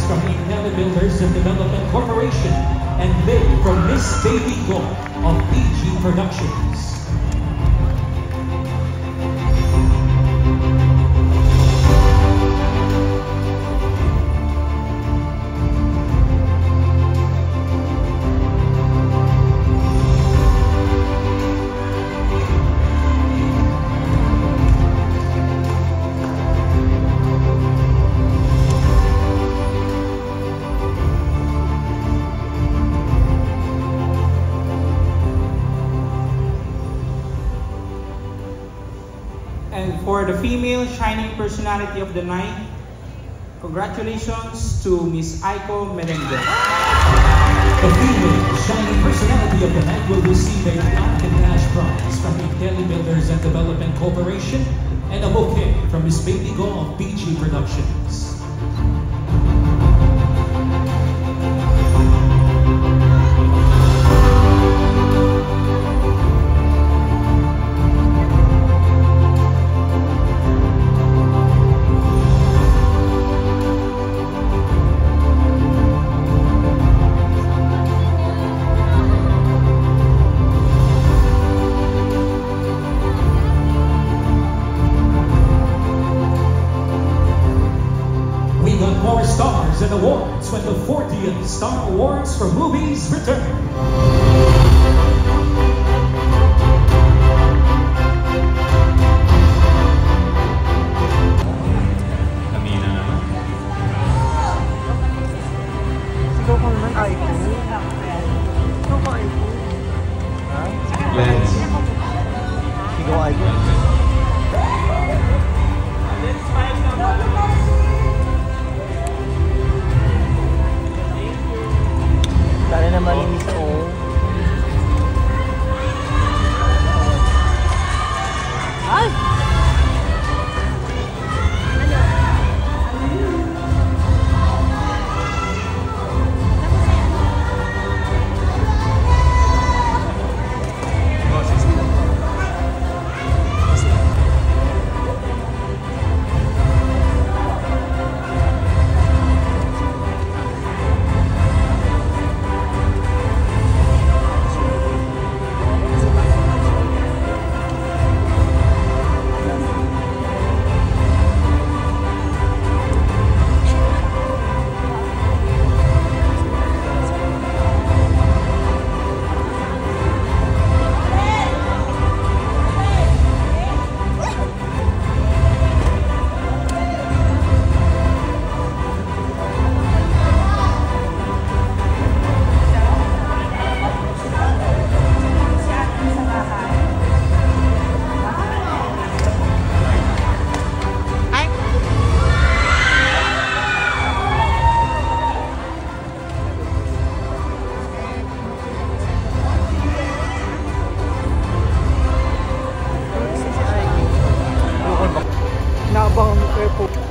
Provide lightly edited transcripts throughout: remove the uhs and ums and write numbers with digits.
from Intelli Builders and Development Corporation, and they from Miss Baby Go of PG Productions. And for the female shining personality of the night, congratulations to Miss Aiko Merengue. The female shining personality of the night will receive a plaque and cash prize from Intelli Builders and Development Corporation and a bouquet from Miss Baby Go of PG Productions. More stars and awards when the 40th Star Awards for Movies return. Sigaw ko naman, Aiko. Sigaw ko, Aiko. Ha? Lens. Sigaw, Aiko. Tara naman ni Miss O. Ay!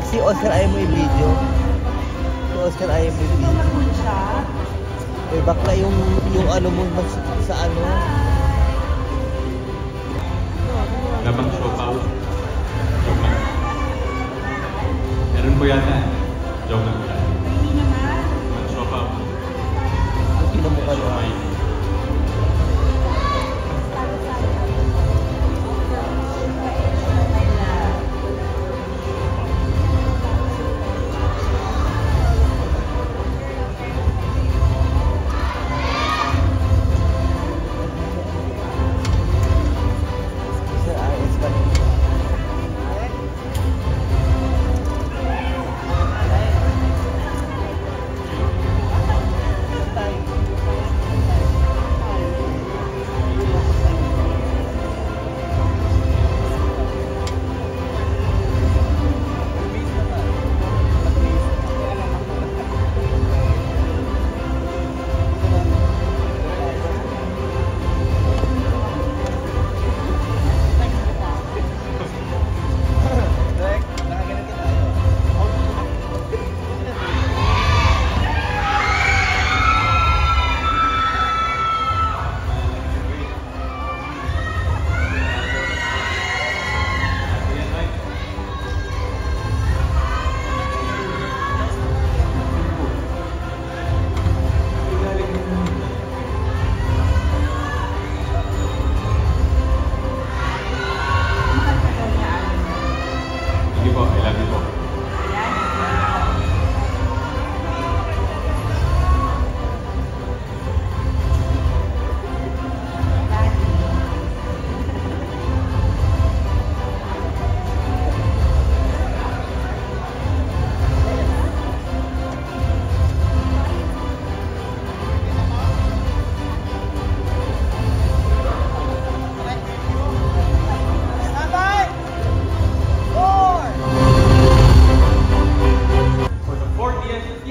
Si Oscar ayaw mo i-video. Si Oscar ayaw mo i-video. Eh bakla yung ano mo sa ano. Labang siopaw. Joke lang. Meron po yata. Joke lang. Labang siopaw. Kinamukha mo.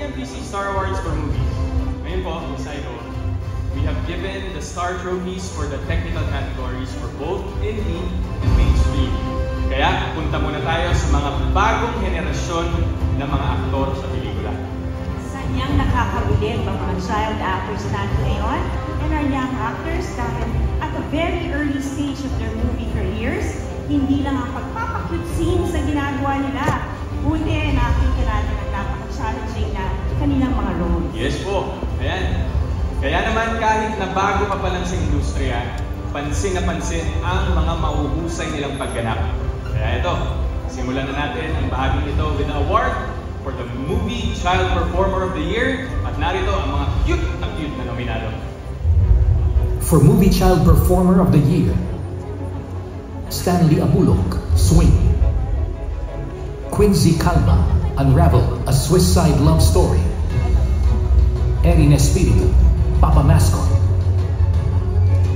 PMPC Star Awards for movies. Ngayon po, beside ko, we have given the Star Trophies for the technical categories for both indie and mainstream. Kaya punta muna tayo sa mga bagong henerasyon ng mga aktor sa pelikula. Sanyang nakakabilib ang mga child actors natin ngayon and our young actors dahil at a very early stage of their movie careers, hindi lang ang pagpapakute scenes sa ginagawa nila, buti nakita natin ang napaka-challenging na kanilang mga roles. Yes po, ayan. Kaya naman kahit na bago ka pa lang sa industriya, pansin na pansin ang mga mauhusay nilang pagganap. Kaya ito, simulan na natin ang bahaging ito with the award for the Movie Child Performer of the Year. At narito ang mga cute na nominado. For Movie Child Performer of the Year, Stanley Abulok, Swing. Quincy Calma, Unravel, A Swiss Side Love Story. Erin Espiritu, Papa Mascot.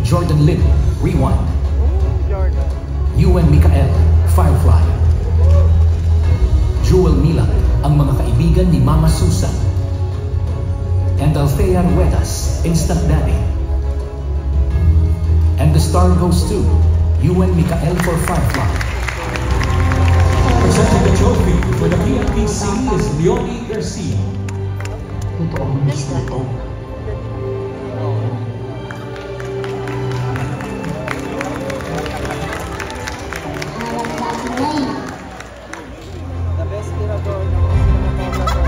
Jordan Lim, Rewind. Ewan Mikael, Firefly. Joel Milan, Ang Mga Kaibigan ni Mama Susan. And Althea Ruedas, Instant Daddy. And the star goes to Ewan Mikael for Firefly. Presenting the trophy for the PMPC is Leonie Garcia. The best tirador ng cinematographer.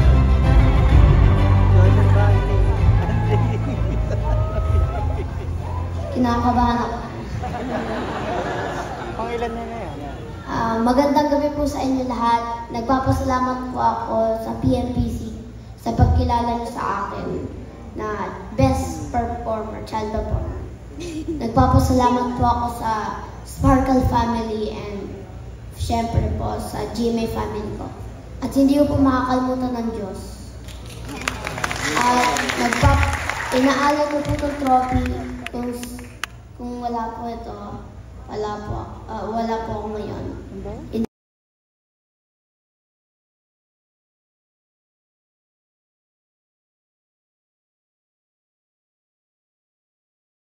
Jordan Riley. Kinakabahan ako. Pangilan niya na yan? Magandang gabi po sa inyo lahat. Nagpapasalamat po ako sa PMPC sa pagkilala niyo sa akin na Best Performer, Child Performer. Nagpapasalamat po ako sa Sparkle Family and syempre po sa GMA family ko. At hindi ko po makakalimutan ng Diyos. At inaalala ko po itong trophy kung wala po ito, wala po ako ngayon.